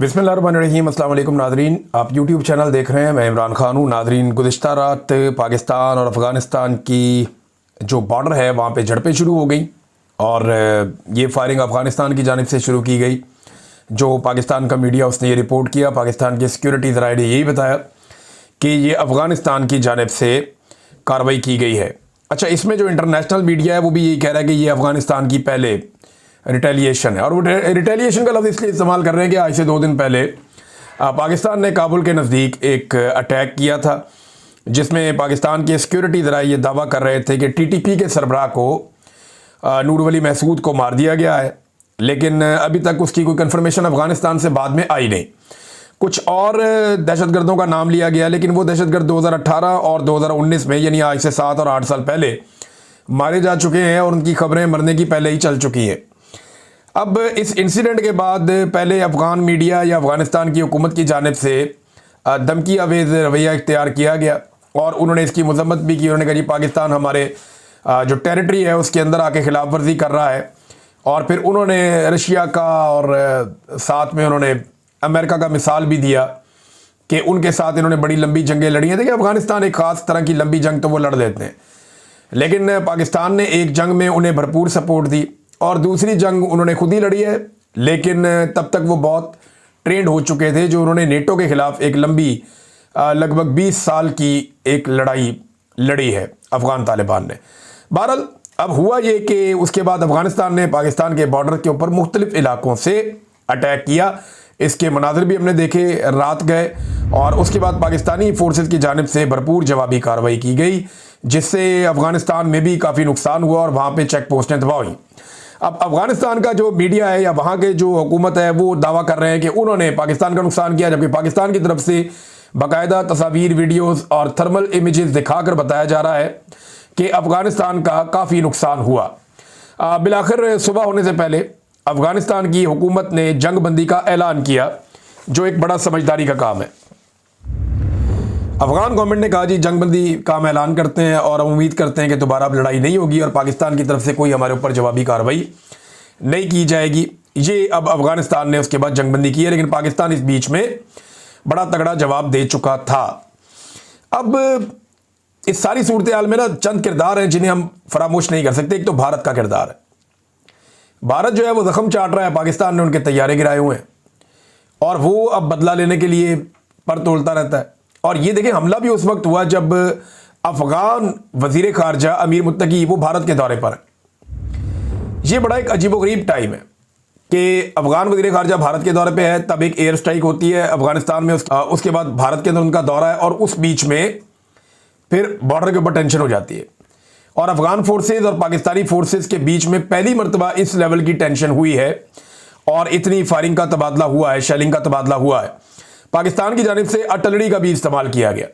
बिस्मिल्लाहिर्रहमानिर्रहीम। अस्सलाम वालेकुम नादरीन, आप यूट्यूब चैनल देख रहे हैं। मैं इमरान खान हूँ। नादरीन, गुज़िश्ता रात पाकिस्तान और अफ़गानिस्तान की जो बॉर्डर है वहाँ पे झड़पें शुरू हो गई और ये फायरिंग अफ़गानिस्तान की जानिब से शुरू की गई। जो पाकिस्तान का मीडिया उसने ये रिपोर्ट किया, पाकिस्तान के सिक्योरिटी ज़राए ने यही बताया कि ये अफ़गानिस्तान की जानिब से कार्रवाई की गई है। अच्छा, इसमें जो इंटरनेशनल मीडिया है वो भी यही कह रहा है कि ये अफ़गानिस्तान की पहले रिटेलिएशन है, और वो रिटेलिएशन का लफ्ज़ इसलिए इस्तेमाल कर रहे हैं कि आज से 2 दिन पहले पाकिस्तान ने काबुल के नज़दीक एक अटैक किया था, जिसमें पाकिस्तान के सिक्योरिटी ज़राए ये दावा कर रहे थे कि टीटीपी के सरबराह को नूर वली महसूद को मार दिया गया है, लेकिन अभी तक उसकी कोई कंफर्मेशन अफ़गानिस्तान से बाद में आई नहीं। कुछ और दहशतगर्दों का नाम लिया गया, लेकिन वो दहशतगर्द 2018 और 2019 में, यानी आज से 7 और 8 साल पहले मारे जा चुके हैं और उनकी खबरें मरने की पहले ही चल चुकी हैं। अब इस इंसिडेंट के बाद पहले अफ़गान मीडिया या अफ़गानिस्तान की हुकूमत की जानिब से धमकी आवेज़ रवैया इख्तियार किया गया और उन्होंने इसकी मजम्मत भी की। उन्होंने कहा जी पाकिस्तान हमारे जो टेरिटरी है उसके अंदर आके खिलाफ वर्जी कर रहा है, और फिर उन्होंने रशिया का और साथ में उन्होंने अमेरिका का मिसाल भी दिया कि उनके साथ इन्होंने बड़ी लंबी जंगें लड़ी हैं। देखिए, अफ़गानिस्तान एक ख़ास तरह की लंबी जंग तो वो लड़ लेते हैं, लेकिन पाकिस्तान ने एक जंग में उन्हें भरपूर सपोर्ट दी और दूसरी जंग उन्होंने खुद ही लड़ी है, लेकिन तब तक वो बहुत ट्रेंड हो चुके थे। जो उन्होंने नेटो के ख़िलाफ़ एक लंबी लगभग 20 साल की एक लड़ाई लड़ी है अफ़गान तालिबान ने। बहरहाल अब हुआ ये कि उसके बाद अफ़गानिस्तान ने पाकिस्तान के बॉर्डर के ऊपर मुख्तलिफ़ इलाकों से अटैक किया। इसके मनाज़िर भी हमने देखे, रात गए, और उसके बाद पाकिस्तानी फ़ोर्सेस की जानिब से भरपूर जवाबी कार्रवाई की गई, जिससे अफ़गानिस्तान में भी काफ़ी नुकसान हुआ और वहाँ पर चेक पोस्टें तबाह हुई। अब अफ़गानिस्तान का जो मीडिया है या वहाँ के जो हुकूमत है वो दावा कर रहे हैं कि उन्होंने पाकिस्तान का नुकसान किया, जबकि पाकिस्तान की तरफ से बाकायदा तस्वीर, वीडियोस और थर्मल इमेजेस दिखाकर बताया जा रहा है कि अफ़गानिस्तान का काफ़ी नुकसान हुआ। बिलाखिर सुबह होने से पहले अफ़गानिस्तान की हुकूमत ने जंग बंदी का ऐलान किया, जो एक बड़ा समझदारी का काम है। अफ़गान गवर्नमेंट ने कहा जी जंग बंदी का हम ऐलान करते हैं और हम उम्मीद करते हैं कि दोबारा अब लड़ाई नहीं होगी और पाकिस्तान की तरफ से कोई हमारे ऊपर जवाबी कार्रवाई नहीं की जाएगी। ये अब अफ़गानिस्तान ने उसके बाद जंग बंदी की है, लेकिन पाकिस्तान इस बीच में बड़ा तगड़ा जवाब दे चुका था। अब इस सारी सूरत हाल में ना चंद किरदार हैं जिन्हें हम फरामोश नहीं कर सकते। एक तो भारत का किरदार है। भारत जो है वो जख्म चाट रहा है, पाकिस्तान ने उनके तैयारे गिराए हुए हैं और वो अब बदला लेने के लिए पर तोलता रहता है। और ये देखिए, हमला भी उस वक्त हुआ जब अफगान वजीर खारजा अमीर मुत्तकी वो भारत के दौरे पर है। ये बड़ा एक अजीबोगरीब टाइम है कि अफगान वजीर खारजा भारत के दौरे पे है, तब एक एयर स्ट्राइक होती है अफगानिस्तान में, उसके बाद भारत के अंदर उनका दौरा है और उस बीच में फिर बॉर्डर के ऊपर टेंशन हो जाती है और अफगान फोर्सेज और पाकिस्तानी फोर्सेज के बीच में पहली मरतबा इस लेवल की टेंशन हुई है और इतनी फायरिंग का तबादला हुआ है, शेलिंग का तबादला हुआ है। पाकिस्तान की जानिब से अटलरी का भी इस्तेमाल किया गया।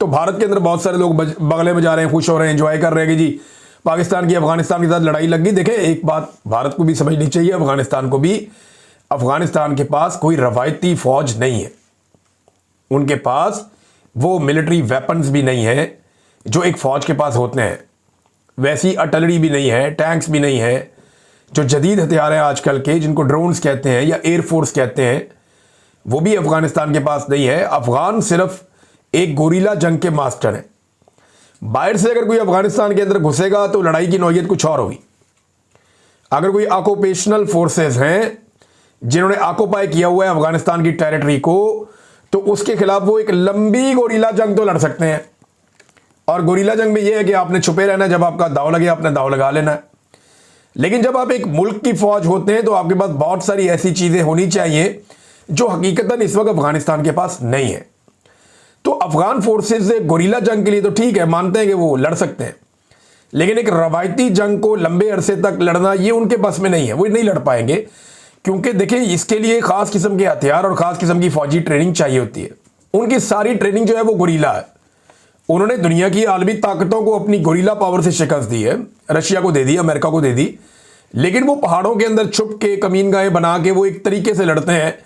तो भारत के अंदर बहुत सारे लोग बगले में जा रहे हैं, खुश हो रहे हैं, एंजॉय कर रहे हैं कि जी पाकिस्तान की अफगानिस्तान के साथ लड़ाई लग गई। देखें, एक बात भारत को भी समझनी चाहिए, अफगानिस्तान को भी, अफगानिस्तान के पास कोई रवायती फौज नहीं है। उनके पास वो मिलिट्री वेपन्स भी नहीं है जो एक फौज के पास होते हैं, वैसी अटलरी भी नहीं है, टैंक्स भी नहीं है। जो जदीद हथियार हैं आजकल के, जिनको ड्रोन्स कहते हैं या एयरफोर्स कहते हैं, वो भी अफगानिस्तान के पास नहीं है। अफगान सिर्फ एक गोरीला जंग के मास्टर हैं। बाहर से अगर कोई अफगानिस्तान के अंदर घुसेगा तो लड़ाई की नौयत कुछ और होगी। अगर कोई ऑक्यूपेशनल फोर्सेस हैं जिन्होंने ऑक्यूपाई किया हुआ है अफगानिस्तान की टेरिटरी को, तो उसके खिलाफ वो एक लंबी गोरीला जंग तो लड़ सकते हैं। और गोरीला जंग में यह है कि आपने छुपे रहना है, जब आपका दाव लगे आपने दाव लगा लेना है। लेकिन जब आप एक मुल्क की फौज होते हैं तो आपके पास बहुत सारी ऐसी चीजें होनी चाहिए जो हकीकतन इस वक्त अफगानिस्तान के पास नहीं है। तो अफगान फोर्सेस गोरीला जंग के लिए तो ठीक है, मानते हैं कि वो लड़ सकते हैं, लेकिन एक रवायती जंग को लंबे अरसे तक लड़ना ये उनके बस में नहीं है, वो नहीं लड़ पाएंगे। क्योंकि देखिए, इसके लिए खास किस्म के हथियार और खास किस्म की फौजी ट्रेनिंग चाहिए होती है। उनकी सारी ट्रेनिंग जो है वो गोरीला है। उन्होंने दुनिया की आलमी ताकतों को अपनी गोरीला पावर से शिकस्त दी है, रशिया को दे दी, अमेरिका को दे दी, लेकिन वो पहाड़ों के अंदर छुप के कमीनगाहें बना के वो एक तरीके से लड़ते हैं।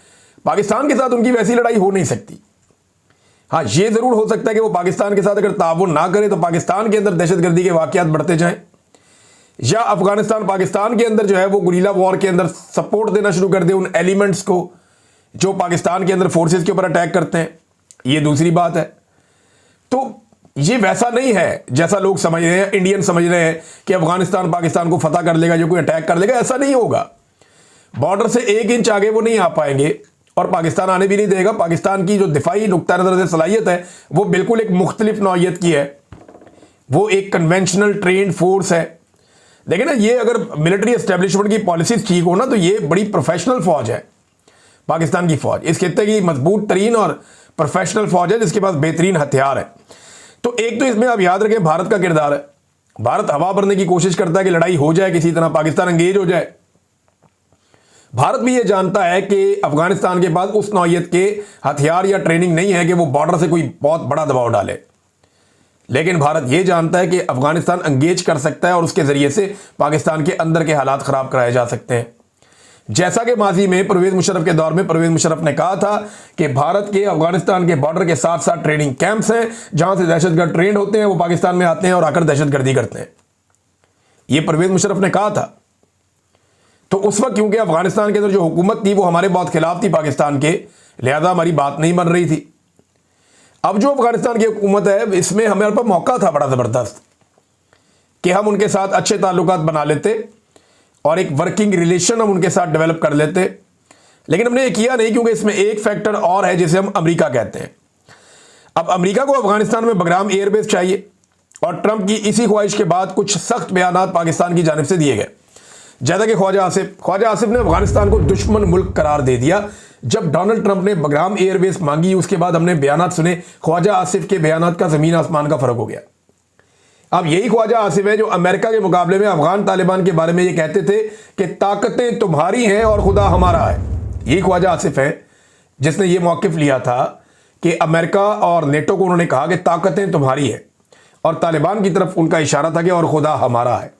पाकिस्तान के साथ उनकी वैसी लड़ाई हो नहीं सकती। हाँ, ये जरूर हो सकता है कि वो पाकिस्तान के साथ अगर ताउन ना करे तो पाकिस्तान के अंदर दहशतगर्दी के वाकयात बढ़ते जाएं, या अफगानिस्तान पाकिस्तान के अंदर जो है वो गुरीला वॉर के अंदर सपोर्ट देना शुरू कर दे उन एलिमेंट्स को जो पाकिस्तान के अंदर फोर्सेस के ऊपर अटैक करते हैं, ये दूसरी बात है। तो ये वैसा नहीं है जैसा लोग समझ रहे हैं, इंडियन समझ रहे हैं कि अफगानिस्तान पाकिस्तान को फतह कर लेगा, जो कोई अटैक कर लेगा, ऐसा नहीं होगा। बॉर्डर से 1 इंच आगे वो नहीं आ पाएंगे और पाकिस्तान आने भी नहीं देगा। पाकिस्तान की जो दिफाई नुक्ता नज़र से सलाहियत है वो बिल्कुल एक मुख्तलिफ नौइयत की है, वो एक कन्वेंशनल ट्रेंड फोर्स है। देखिए ना, ये अगर मिलिट्री एस्टेब्लिशमेंट की पॉलिसीज ठीक हो ना तो ये बड़ी प्रोफेशनल फौज है पाकिस्तान की फौज, इस खित्ते की मजबूत तरीन और प्रोफेशनल फौज है जिसके पास बेहतरीन हथियार है। तो एक तो इसमें आप याद रखें भारत का किरदार है। भारत हवा भरने की कोशिश करता है कि लड़ाई हो जाए, किसी तरह पाकिस्तान एंगेज हो जाए। भारत भी ये जानता है कि अफगानिस्तान के पास उस नौइयत के हथियार या ट्रेनिंग नहीं है कि वो बॉर्डर से कोई बहुत बड़ा दबाव डाले, लेकिन भारत ये जानता है कि अफगानिस्तान एंगेज कर सकता है और उसके जरिए से पाकिस्तान के अंदर के हालात खराब कराए जा सकते हैं। जैसा कि माजी में परवेज मुशर्रफ के दौर में परवेज मुशर्रफ ने कहा था कि भारत के अफगानिस्तान के बॉर्डर के साथ साथ ट्रेनिंग कैंप्स हैं जहां से दहशतगर्द ट्रेंड होते हैं, वो पाकिस्तान में आते हैं और आकर दहशतगर्दी करते हैं। ये परवेज मुशर्रफ ने कहा था। तो उस वक्त क्योंकि अफगानिस्तान के अंदर जो हुकूमत थी वो हमारे बहुत खिलाफ थी पाकिस्तान के, लिहाजा हमारी बात नहीं बन रही थी। अब जो अफगानिस्तान की हुकूमत है इसमें हमारे पास मौका था बड़ा ज़बरदस्त कि हम उनके साथ अच्छे ताल्लुकात बना लेते और एक वर्किंग रिलेशन हम उनके साथ डेवलप कर लेते, लेकिन हमने ये किया नहीं क्योंकि इसमें एक फैक्टर और है जिसे हम अमेरिका कहते हैं। अब अमेरिका को अफगानिस्तान में बगराम एयरबेस चाहिए और ट्रंप की इसी ख्वाहिश के बाद कुछ सख्त बयानात पाकिस्तान की जानिब से दिए गए। जैसा कि ख्वाजा आसिफ ने अफगानिस्तान को दुश्मन मुल्क करार दे दिया। जब डोनाल्ड ट्रंप ने बगराम एयरबेस मांगी उसके बाद हमने बयानात सुने, ख्वाजा आसिफ के बयानात का जमीन आसमान का फर्क हो गया। अब यही ख्वाजा आसिफ है जो अमेरिका के मुकाबले में अफगान तालिबान के बारे में ये कहते थे कि ताकतें तुम्हारी हैं और खुदा हमारा है। यही ख्वाजा आसिफ है जिसने ये मौक़िफ़ लिया था कि अमेरिका और नेटो को उन्होंने कहा कि ताकतें तुम्हारी है और तालिबान की तरफ उनका इशारा था कि और खुदा हमारा है।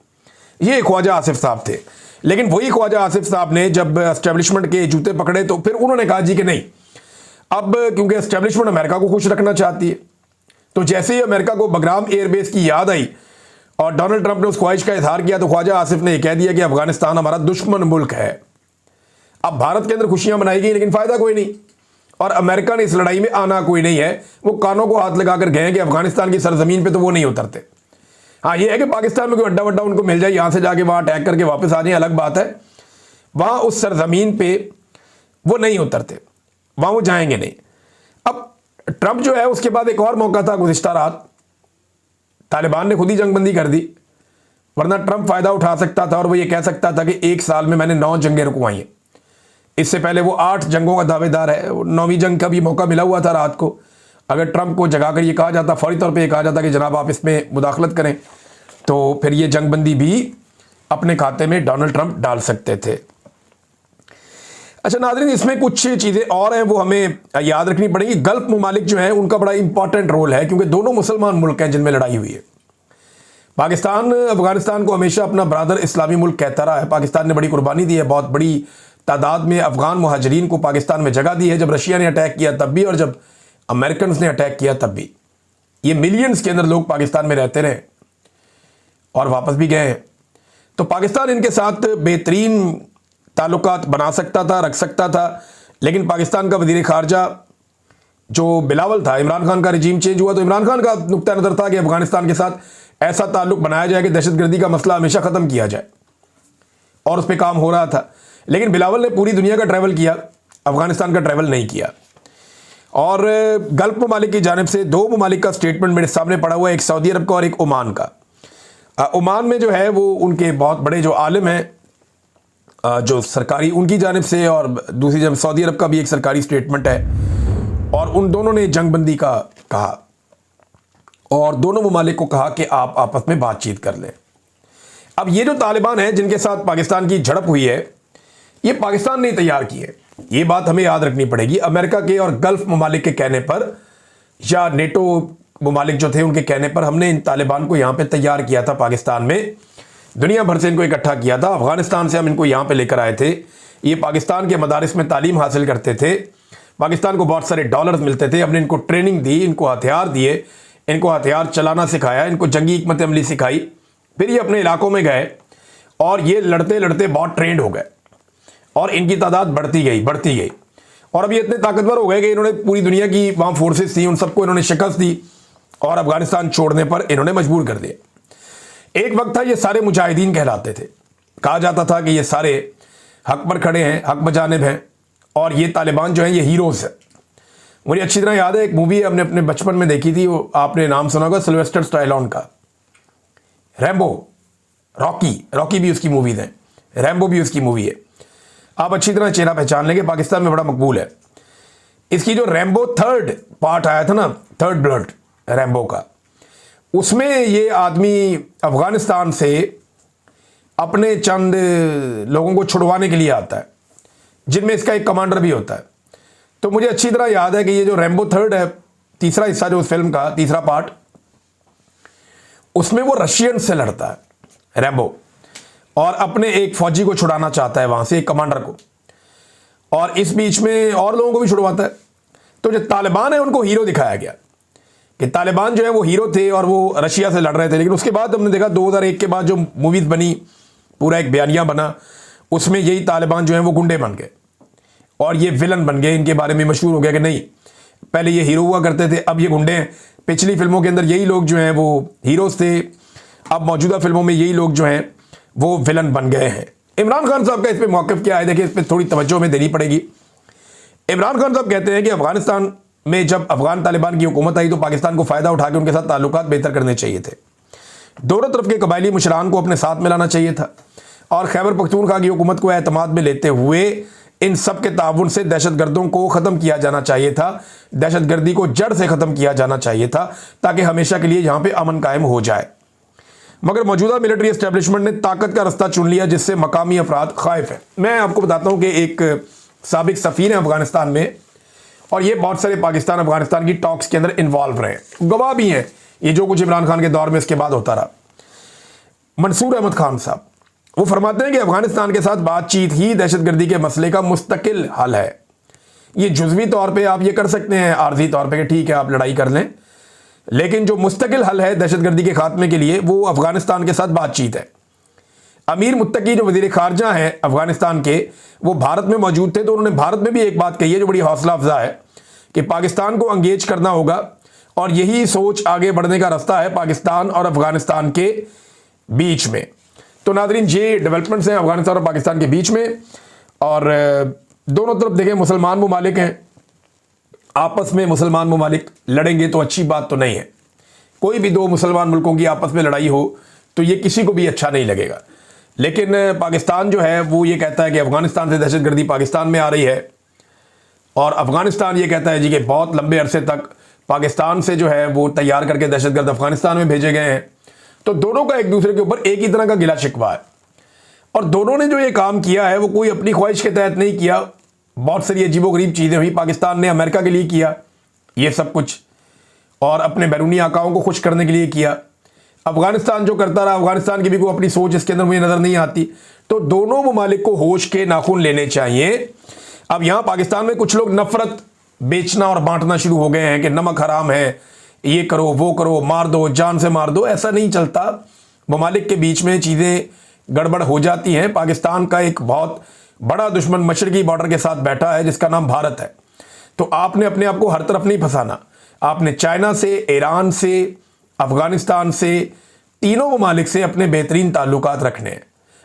ये ख्वाजा आसिफ साहब थे। लेकिन वही ख्वाजा आसिफ साहब ने जब एस्टेब्लिशमेंट के जूते पकड़े तो फिर उन्होंने कहा जी कि नहीं, अब क्योंकि एस्टेब्लिशमेंट अमेरिका को खुश रखना चाहती है, तो जैसे ही अमेरिका को बगराम एयरबेस की याद आई और डोनाल्ड ट्रंप ने उस ख्वाहिश का इजहार किया तो ख्वाजा आसिफ ने यह कह दिया कि अफगानिस्तान हमारा दुश्मन मुल्क है। अब भारत के अंदर खुशियां मनाई गई लेकिन फायदा कोई नहीं और अमेरिका ने इस लड़ाई में आना कोई नहीं है। वो कानों को हाथ लगाकर गए कि अफगानिस्तान की सरजमीन पे तो वो नहीं उतरते। हाँ, ये है कि पाकिस्तान में कोई अड्डा वड्डा उनको मिल जाए, यहाँ से जाके वहाँ अटैक करके वापस आ जाए, अलग बात है। वहाँ उस सरजमीन पे वो नहीं उतरते, वहाँ वो जाएंगे नहीं। अब ट्रंप जो है उसके बाद एक और मौका था गुज़िश्ता रात, तालिबान ने खुद ही जंगबंदी कर दी, वरना ट्रंप फ़ायदा उठा सकता था और वो ये कह सकता था कि 1 साल में मैंने 9 जंगें रुकवाई हैं। इससे पहले वो 8 जंगों का दावेदार है। 9वीं जंग का भी मौका मिला हुआ था रात को। अगर ट्रंप को जगाकर ये कहा जाता, फौरी तौर पे ये कहा जाता कि जनाब आप इसमें मुदाखलत करें, तो फिर ये जंगबंदी भी अपने खाते में डोनाल्ड ट्रंप डाल सकते थे। अच्छा नाज़रीन, इसमें कुछ चीज़ें और हैं वो हमें याद रखनी पड़ेगी। गल्फ ममालिक जो हैं उनका बड़ा इंपॉर्टेंट रोल है क्योंकि दोनों मुसलमान मुल्क हैं जिनमें लड़ाई हुई है। पाकिस्तान अफगानिस्तान को हमेशा अपना ब्रादर इस्लामी मुल्क कहता रहा है। पाकिस्तान ने बड़ी कुर्बानी दी है, बहुत बड़ी तादाद में अफगान मुहाजिरीन को पाकिस्तान में जगह दी है। जब रशिया ने अटैक किया तब भी और जब अमेरिकन ने अटैक किया तब भी। ये मिलियंस के अंदर लोग पाकिस्तान में रहते रहे और वापस भी गए हैं। तो पाकिस्तान इनके साथ बेहतरीन ताल्लुकात बना सकता था, रख सकता था, लेकिन पाकिस्तान का वज़ीर ख़ारजा जो बिलावल था, इमरान खान का रिजीम चेंज हुआ तो इमरान खान का नुक्ता नज़र था कि अफगानिस्तान के साथ ऐसा ताल्लुक बनाया जाए कि दहशतगर्दी का मसला हमेशा ख़त्म किया जाए और उस पर काम हो रहा था। लेकिन बिलावल ने पूरी दुनिया का ट्रैवल किया, अफगानिस्तान का ट्रैवल नहीं किया। और गल्फ ममालिक की जानिब से 2 ममालिक का स्टेटमेंट मेरे सामने पड़ा हुआ है, एक सऊदी अरब का और एक ओमान का। ओमान में जो है वो उनके बहुत बड़े जो आलिम हैं जो सरकारी उनकी जानिब से, और दूसरी जानब सऊदी अरब का भी एक सरकारी स्टेटमेंट है और उन दोनों ने जंगबंदी का कहा और दोनों ममालिक को कहा कि आप आपस में बातचीत कर लें। अब ये जो तालिबान हैं जिनके साथ पाकिस्तान की झड़प हुई है, ये पाकिस्तान ने तैयार की है, ये बात हमें याद रखनी पड़ेगी। अमेरिका के और गल्फ ममालिक के कहने पर या नेटो ममालिक जो थे उनके कहने पर हमने इन तालिबान को यहाँ पे तैयार किया था। पाकिस्तान में दुनिया भर से इनको इकट्ठा किया था, अफगानिस्तान से हम इनको यहाँ पे लेकर आए थे। ये पाकिस्तान के मदारिस में तालीम हासिल करते थे, पाकिस्तान को बहुत सारे डॉलर्स मिलते थे, हमने इनको ट्रेनिंग दी, इनको हथियार दिए, इनको हथियार चलाना सिखाया, इनको जंगी हिकमत अमली सिखाई। फिर ये अपने इलाकों में गए और ये लड़ते लड़ते बहुत ट्रेंड हो गए और इनकी तादाद बढ़ती गई और अब ये इतने ताकतवर हो गए कि इन्होंने पूरी दुनिया की वहाँ फोर्सेस थी, उन सबको इन्होंने शिकस्त दी और अफगानिस्तान छोड़ने पर इन्होंने मजबूर कर दिया। एक वक्त था ये सारे मुजाहिदीन कहलाते थे, कहा जाता था कि ये सारे हक पर खड़े हैं, हक बजानिब हैं, और ये तालिबान जो हैं ये हीरोज़ है। मुझे अच्छी तरह याद है, एक मूवी हमने अपने बचपन में देखी थी, वो आपने नाम सुना होगा, सिल्वेस्टर स्टैलोन का, रैम्बो, रॉकी भी उसकी मूवीज है, रैम्बो भी उसकी मूवी है। आप अच्छी तरह चेहरा पहचान लेंगे, पाकिस्तान में बड़ा मकबूल है। इसकी जो रैम्बो थर्ड पार्ट आया था ना, थर्ड ब्लड रैम्बो का, उसमें ये आदमी अफगानिस्तान से अपने चंद लोगों को छुड़वाने के लिए आता है, जिनमें इसका एक कमांडर भी होता है। तो मुझे अच्छी तरह याद है कि ये जो रैम्बो थर्ड है, तीसरा हिस्सा जो उस फिल्म का तीसरा पार्ट, उसमें वो रशियन से लड़ता है रैम्बो, और अपने एक फौजी को छुड़ाना चाहता है वहां से, एक कमांडर को, और इस बीच में और लोगों को भी छुड़वाता है। तो जो तालिबान है उनको हीरो दिखाया गया कि तालिबान जो है वो हीरो थे और वो रशिया से लड़ रहे थे। लेकिन उसके बाद हमने देखा 2001 के बाद जो मूवीज बनी, पूरा एक बयानिया बना, उसमें यही तालिबान जो है वो गुंडे बन गए और ये विलन बन गए। इनके बारे में मशहूर हो गया कि नहीं, पहले ये हीरो हुआ करते थे, अब ये गुंडे हैं। पिछली फिल्मों के अंदर यही लोग जो हैं वो हीरोज थे, अब मौजूदा फिल्मों में यही लोग जो हैं वो विलन बन गए हैं। इमरान खान साहब का इस पर मौक़िफ़ क्या है, देखिए, इस पर थोड़ी तवज्जो में देनी पड़ेगी। इमरान खान साहब कहते हैं कि अफगानिस्तान में जब अफगान तालिबान की हुकूमत आई तो पाकिस्तान को फ़ायदा उठा के उनके साथ ताल्लुकात बेहतर करने चाहिए थे, दोनों तरफ के कबायली मुशरान को अपने साथ मिलाना चाहिए था, और खैबर पख्तूनख्वा की हुकूमत को एतमाद में लेते हुए इन सब के ताउन से दहशतगर्दों को ख़त्म किया जाना चाहिए था, दहशतगर्दी को जड़ से ख़त्म किया जाना चाहिए था, ताकि हमेशा के लिए यहाँ पे अमन कायम हो जाए। मगर मौजूदा मिलिट्री एस्टेब्लिशमेंट ने ताकत का रास्ता चुन लिया, जिससे मकामी अफराद खाइफ है। मैं आपको बताता हूँ कि एक साबिक सफ़ीर है अफगानिस्तान में, और ये बहुत सारे पाकिस्तान अफगानिस्तान की टॉक्स के अंदर इन्वॉल्व रहे, गवाह भी हैं ये जो कुछ इमरान खान के दौर में इसके बाद होता रहा। मंसूर अहमद खान साहब वो फरमाते हैं कि अफगानिस्तान के साथ बातचीत ही दहशतगर्दी के मसले का मुस्तकिल हल है। ये जुज़वी तौर पे आप ये कर सकते हैं, आर्जी तौर पे कि ठीक है आप लड़ाई कर लें, लेकिन जो मुस्तकिल हल है दहशतगर्दी के खात्मे के लिए वो अफगानिस्तान के साथ बातचीत है। अमीर मुत्तकी जो वज़ीर ख़ारजा हैं अफगानिस्तान के, वो भारत में मौजूद थे, तो उन्होंने भारत में भी एक बात कही है जो बड़ी हौसला अफजा है कि पाकिस्तान को अंगेज करना होगा, और यही सोच आगे बढ़ने का रास्ता है पाकिस्तान और अफगानिस्तान के बीच में। तो नाज़रीन, ये डेवलपमेंट्स हैं अफगानिस्तान और पाकिस्तान के बीच में, और दोनों तरफ देखें मुसलमान ममालिक हैं, आपस में मुसलमान ममालिक लड़ेंगे तो अच्छी बात तो नहीं है। कोई भी दो मुसलमान मुल्कों की आपस में लड़ाई हो तो ये किसी को भी अच्छा नहीं लगेगा। लेकिन पाकिस्तान जो है वो ये कहता है कि अफगानिस्तान से दहशतगर्दी पाकिस्तान में आ रही है, और अफगानिस्तान ये कहता है जी कि बहुत लंबे अरसे तक पाकिस्तान से जो है वो तैयार करके दहशतगर्द अफगानिस्तान में भेजे गए हैं। तो दोनों का एक दूसरे के ऊपर एक ही तरह का गिला शिकवा है, और दोनों ने जो ये काम किया है वो कोई अपनी ख्वाहिश के तहत नहीं किया। बहुत सारी अजीबोगरीब चीज़ें हुई, पाकिस्तान ने अमेरिका के लिए किया ये सब कुछ, और अपने बैरूनी आकाओं को खुश करने के लिए किया। अफगानिस्तान जो करता रहा, अफगानिस्तान की भी कोई अपनी सोच इसके अंदर मुझे नज़र नहीं आती। तो दोनों ममालिक को होश के नाखून लेने चाहिए। अब यहाँ पाकिस्तान में कुछ लोग नफरत बेचना और बांटना शुरू हो गए हैं कि नमक हराम है, ये करो वो करो, मार दो, जान से मार दो। ऐसा नहीं चलता, ममालिक के बीच में चीज़ें गड़बड़ हो जाती हैं। पाकिस्तान का एक बहुत बड़ा दुश्मन मशरकी बॉर्डर के साथ बैठा है जिसका नाम भारत है। तो आपने अपने आप को हर तरफ नहीं फंसाना, आपने चाइना से, ईरान से, अफगानिस्तान से, तीनों ममालिक से अपने बेहतरीन ताल्लुकात रखने हैं।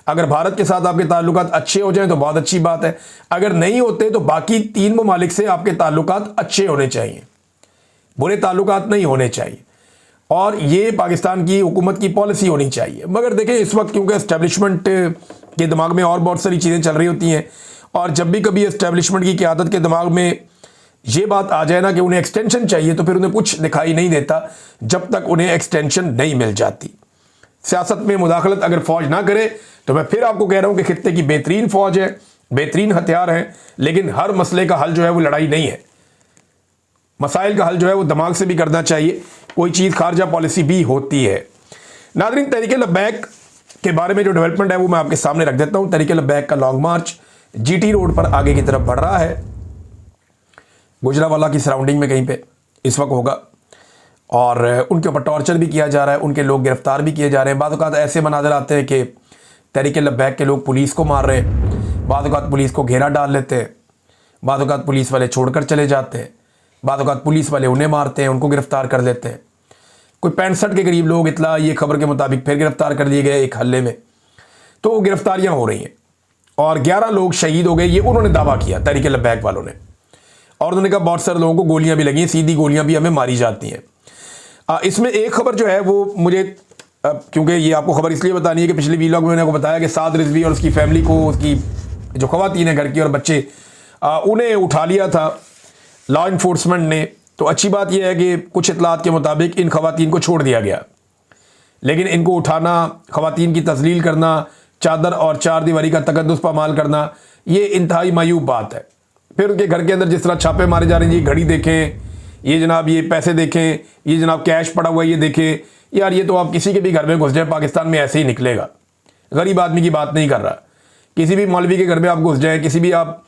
अगर भारत के साथ आपके ताल्लुकात अच्छे हो जाएं तो बहुत अच्छी बात है, अगर नहीं होते तो बाकी तीन ममालिक से आपके ताल्लुकात अच्छे होने चाहिए, बुरे ताल्लुकात नहीं होने चाहिए, और ये पाकिस्तान की हुकूमत की पॉलिसी होनी चाहिए। मगर देखें इस वक्त क्योंकि एस्टेब्लिशमेंट के दिमाग में और बहुत सारी चीज़ें चल रही होती हैं, और जब भी कभी एस्टेब्लिशमेंट की क़यादत के दिमाग में ये बात आ जाए ना कि उन्हें एक्सटेंशन चाहिए, तो फिर उन्हें कुछ दिखाई नहीं देता जब तक उन्हें एक्सटेंशन नहीं मिल जाती। सियासत में मुदाखलत अगर फ़ौज ना करे तो मैं फिर आपको कह रहा हूँ कि खित्ते की बेहतरीन फ़ौज है, बेहतरीन हथियार हैं, लेकिन हर मसले का हल जो है वो लड़ाई नहीं है। मसाइल का हल जो है वो दिमाग से भी करना चाहिए, कोई चीज़ खारजा पॉलिसी भी होती है। नाज़रीन, तहरीक लब्बैक के बारे में जो डेवलपमेंट है वो मैं आपके सामने रख देता हूँ। तहरीक लब्बैक का लॉन्ग मार्च GT रोड पर आगे की तरफ बढ़ रहा है, गुजरावाला की सराउंडिंग में कहीं पे इस वक्त होगा, और उनके ऊपर टॉर्चर भी किया जा रहा है, उनके लोग गिरफ्तार भी किए जा रहे हैं। बाद औक़ात ऐसे मनाज़र आते हैं कि तहरीक लब्बैक के लोग पुलिस को मार रहे हैं, बाद औक़ात पुलिस को घेरा डाल लेते हैं, बाद औक़ात पुलिस वाले छोड़कर चले जाते हैं, बाद औक़ात पुलिस वाले उन्हें मारते हैं, उनको गिरफ्तार कर लेते हैं। कोई 65 के करीब लोग इतला ये खबर के मुताबिक फिर गिरफ्तार कर लिए गए एक हल्ले में। तो गिरफ्तारियां हो रही हैं और 11 लोग शहीद हो गए, ये उन्होंने दावा किया तहरीक लब्बैक वालों ने। और उन्होंने कहा बहुत सारे लोगों को गोलियां भी लगी हैं, सीधी गोलियां भी हमें मारी जाती हैं। इसमें एक खबर जो है वो मुझे, क्योंकि ये आपको खबर इसलिए बतानी है कि पिछले वीलॉग में मैंने आपको बताया कि साद रिजवी और उसकी फैमिली को, उसकी जो खवातीन है घर की और बच्चे, उन्हें उठा लिया था लॉ इन्फोर्समेंट ने। तो अच्छी बात यह है कि कुछ इतलात के मुताबिक इन खवातीन को छोड़ दिया गया, लेकिन इनको उठाना, खवातीन की तस्लील करना, चादर और चार दीवारी का तकद्दुस पामाल करना, ये इंतहाई मायूब बात है। फिर उनके घर के अंदर जिस तरह छापे मारे जा रहे हैं, ये घड़ी देखें, ये जनाब ये पैसे देखें, ये जनाब कैश पड़ा हुआ है ये देखें। यार ये तो आप किसी के भी घर में घुस जाए पाकिस्तान में ऐसे ही निकलेगा। गरीब आदमी की बात नहीं कर रहा, किसी भी मौलवी के घर में आप घुस जाएँ, किसी भी आप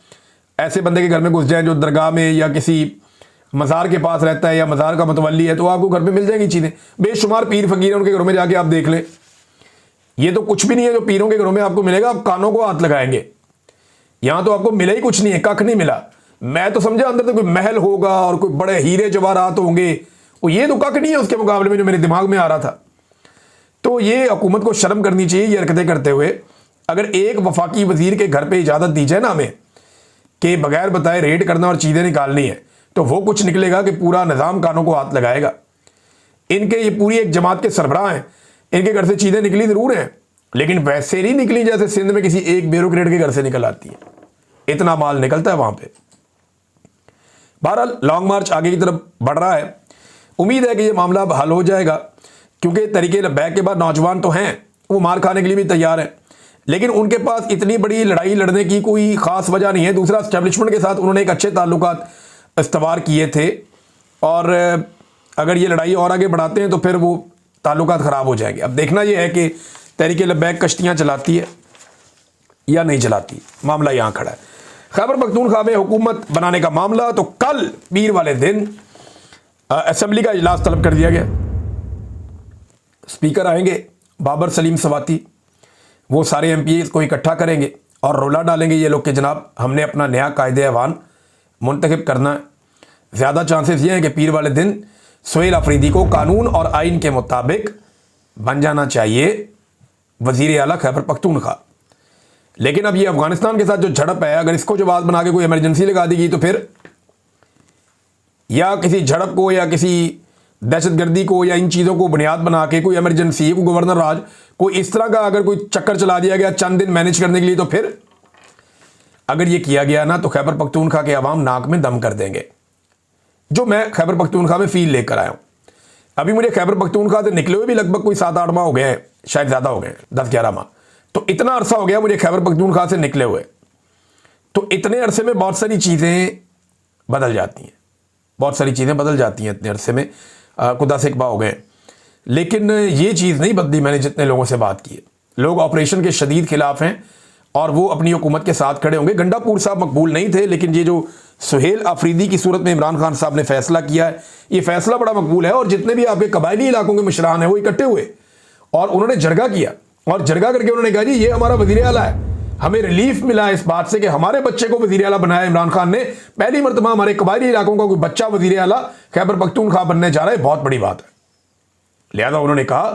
ऐसे बंदे के घर में घुस जाएँ जो दरगाह में या किसी मज़ार के पास रहता है या मज़ार का मतवली है, तो आपको घर पे मिल जाएंगी चीज़ें। बेशुमार पीर फकीर हैं, उनके घरों में जाके आप देख लें, ये तो कुछ भी नहीं है जो पीरों के घरों में आपको मिलेगा। आप कानों को हाथ लगाएंगे, यहां तो आपको मिला ही कुछ नहीं है, कख नहीं मिला। मैं तो समझा अंदर तो कोई महल होगा और कोई बड़े हीरे जवाहरात होंगे, और ये तो कख नहीं है उसके मुकाबले में जो मेरे दिमाग में आ रहा था। तो ये हुकूमत को शर्म करनी चाहिए ये हरकतें करते हुए। अगर एक वफाकी वजीर के घर पर इजाज़त दी जाए ना हमें कि बगैर बताए रेड करना और चीज़ें निकालनी है, तो वो कुछ निकलेगा कि पूरा निज़ाम कानों को हाथ लगाएगा। इनके ये पूरी एक जमात के सरबराह हैं, इनके घर से चीज़ें निकली ज़रूर हैं, लेकिन वैसे नहीं निकली जैसे सिंध में किसी एक ब्यूरोक्रेट के घर से निकल आती है। इतना माल निकलता है वहां पे। बहरहाल लॉन्ग मार्च आगे की तरफ बढ़ रहा है। उम्मीद है कि ये मामला अब हल हो जाएगा, क्योंकि तहरीक लब्बैक के बाद नौजवान तो हैं, वो मार खाने के लिए भी तैयार हैं, लेकिन उनके पास इतनी बड़ी लड़ाई लड़ने की कोई ख़ास वजह नहीं है। दूसरा, एस्टेब्लिशमेंट के साथ उन्होंने एक अच्छे ताल्लुकात इस्तवार किए थे, और अगर ये लड़ाई और आगे बढ़ाते हैं तो फिर वो ताल्लुकात ख़राब हो जाएंगे। अब देखना यह है कि तहरीक लब्बैक कश्तियाँ चलाती है या नहीं चलाती, मामला यहाँ खड़ा है। खैबर पख्तूनख्वा में हुकूमत बनाने का मामला, तो कल पीर वाले दिन असेंबली का इजलास तलब कर दिया गया। स्पीकर आएंगे बाबर सलीम सवाती, वो सारे MPs को इकट्ठा करेंगे और रोला डालेंगे ये लोग कि जनाब हमने अपना नया कायदे ऐवान मुंतखब करना है। ज़्यादा चांसेस ये हैं कि पीर वाले दिन सुहेल अफरीदी को कानून और आइन के मुताबिक बन जाना चाहिए वज़ीर आला खैबर पख्तूनख्वा। लेकिन अब ये अफगानिस्तान के साथ जो झड़प है, अगर इसको जवाब बना के कोई इमरजेंसी लगा दी गई तो फिर या किसी झड़प को या किसी दहशतगर्दी को या इन चीज़ों को बुनियाद बना के कोई इमरजेंसी, कोई गवर्नर राज, कोई इस तरह का अगर कोई चक्कर चला दिया गया चंद दिन मैनेज करने के लिए, तो फिर अगर ये किया गया ना तो खैबर पख्तूनख्वा के अवाम नाक में दम कर देंगे, जो मैं खैबर पख्तूनख्वा में फील लेकर आया हूँ। अभी मुझे खैबर पख्तूनख्वा से निकले हुए भी लगभग कोई 7-8 माह हो गए हैं, शायद ज़्यादा हो गए, 10-11 माह। तो इतना अरसा हो गया मुझे खैबर पख्तूनख्वा से निकले हुए। तो इतने अरसे में बहुत सारी चीज़ें बदल जाती हैं, बहुत सारी चीज़ें बदल जाती हैं इतने अरसे में, खुदा से इकबा हो गए। लेकिन ये चीज़ नहीं बदली। मैंने जितने लोगों से बात की है, लोग ऑपरेशन के शदीद खिलाफ हैं और वो अपनी हुकूमत के साथ खड़े होंगे। गंडापुर साहब मकबूल नहीं थे, लेकिन ये जो सुहेल अफरीदी की सूरत में इमरान खान साहब ने फैसला किया है, ये फैसला बड़ा मकबूल है। और जितने भी आपके कबायली इलाकों के मुशरान हैं वो इकट्ठे हुए और उन्होंने जरगा किया, और जरगा करके उन्होंने कहा जी ये हमारा वज़ीर आला है, हमें रिलीफ मिला है इस बात से कि हमारे बच्चे को वज़ीर आला बनाया इमरान खान ने। पहली मरतबा हमारे कबायली इलाकों का कोई बच्चा वज़ीर आला खैबर पख्तूनख्वा बनने जा रहा है, बहुत बड़ी बात है। लिहाजा उन्होंने कहा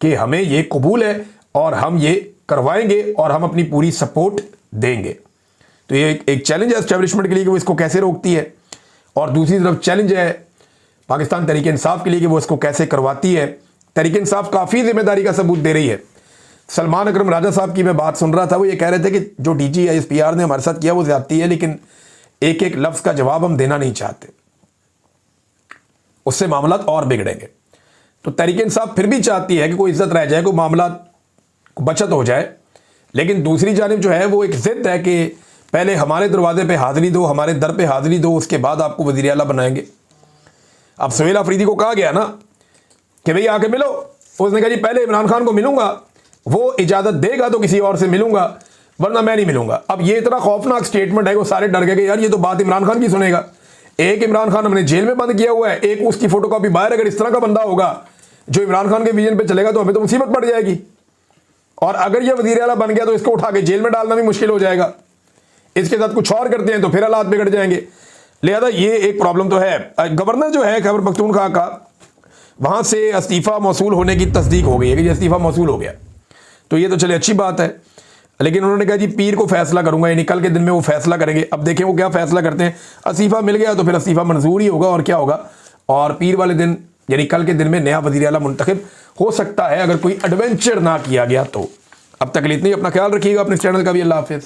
कि हमें ये कबूल है और हम ये करवाएंगे और हम अपनी पूरी सपोर्ट देंगे। तो ये एक चैलेंज है एस्टेब्लिशमेंट के लिए कि वो इसको कैसे रोकती है, और दूसरी तरफ चैलेंज है पाकिस्तान तहरीक इंसाफ के लिए कि वो इसको कैसे करवाती है। तहरीक इंसाफ काफ़ी जिम्मेदारी का सबूत दे रही है। सलमान अकरम राजा साहब की मैं बात सुन रहा था, वो ये कह रहे थे कि जो DG ISPR ने हमारे साथ किया वो ज्यादती है, लेकिन एक एक लफ्ज़ का जवाब हम देना नहीं चाहते, उससे मामला और बिगड़ेंगे। तो तहरीक इंसाफ फिर भी चाहती है कि कोई इज्जत रह जाए, कोई मामला बचत हो जाए, लेकिन दूसरी जानिब जो है वो एक जिद है कि पहले हमारे दरवाजे पे हाजिरी दो, हमारे दर पे हाजिरी दो, उसके बाद आपको वज़ीर आला बनाएंगे। अब सुहेल अफरीदी को कहा गया ना कि भाई आके मिलो, उसने कहा जी पहले इमरान खान को मिलूंगा, वो इजाज़त देगा तो किसी और से मिलूंगा, वरना मैं नहीं मिलूंगा। अब ये इतना खौफनाक स्टेटमेंट है, वो सारे डर गए कि यार ये तो बात इमरान खान की सुनेगा। एक इमरान खान हमने जेल में बंद किया हुआ है, एक उसकी फोटोकॉपी बाहर। अगर इस तरह का बंदा होगा जो इमरान खान के विजन पे चलेगा तो हमें तो मुसीबत पड़ जाएगी, और अगर ये वज़ीर आला बन गया तो इसको उठा के जेल में डालना भी मुश्किल हो जाएगा। इसके साथ कुछ और करते हैं तो फिर हालात बिगड़ जाएंगे। लिहाजा ये एक प्रॉब्लम तो है। गवर्नर जो है खैबर पख्तूनख्वा का, वहाँ से इस्तीफ़ा मौसूल होने की तस्दीक हो गई है कि इस्तीफ़ा मौसूल हो गया, तो ये तो चले अच्छी बात है। लेकिन उन्होंने कहा जी पीर को फैसला करूंगा, यानी कल के दिन में वो फैसला करेंगे। अब देखें वो क्या फैसला करते हैं। इस्तीफ़ा मिल गया तो फिर इस्तीफ़ा मंजूर ही होगा और क्या होगा। और पीर वाले दिन यानी कल के दिन में नया वज़ीर आला मुंतखब हो सकता है, अगर कोई एडवेंचर ना किया गया तो। अब तक इतनी, अपना ख्याल रखिएगा, अपने चैनल का भी। अल्लाह हाफ़िज़।